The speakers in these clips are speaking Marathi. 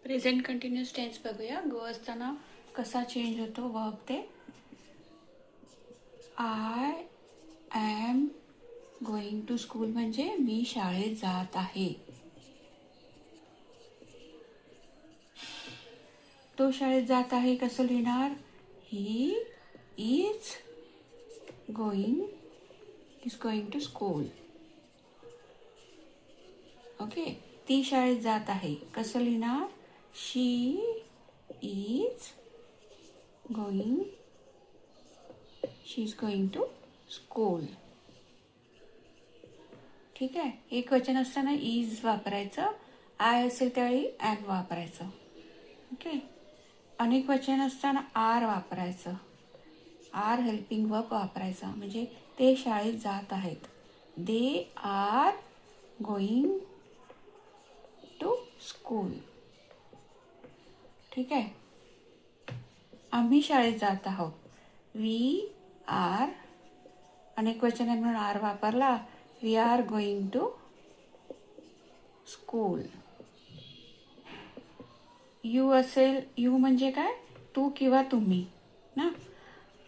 प्रेझेंट कंटिन्यूअस टेन्स बघूया. गो असताना कसा चेंज होतो वर्ब ते. I am going to school म्हणजे मी शाळेत जात आहे. तो शाळेत जात आहे कसं लिहिणार? He is going to school. Okay. ती शाळेत जात आहे कसं लिहिणार? She is going to school. ठीक आहे. एक वचन असताना इज वापरायचं, आय असेल त्यावेळी ॲन वापरायचं. ओके. अनेक वचन असताना आर वापरायचं, आर हेल्पिंग वर्ब वापरायचा. म्हणजे ते शाळेत जात आहेत. They are going to school. ठीक आहे. आम्ही शाळेत जात आहोत. वी आर, अनेक वचन आहे म्हणून आर वापरला. We are going to school. You असेल, यू म्हणजे काय? तू किंवा तुम्ही ना.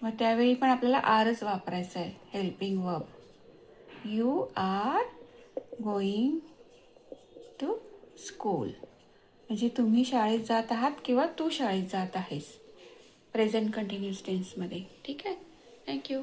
मग त्यावेळी पण आपल्याला आरच वापरायचं आहे, helping verb. You are going to school म्हणजे तुम्ही शाळेत जात आहात किंवा तू शाळेत जात आहेस, प्रेझेंट कंटिन्यूअस टेन्समध्ये. ठीक आहे. थँक्यू.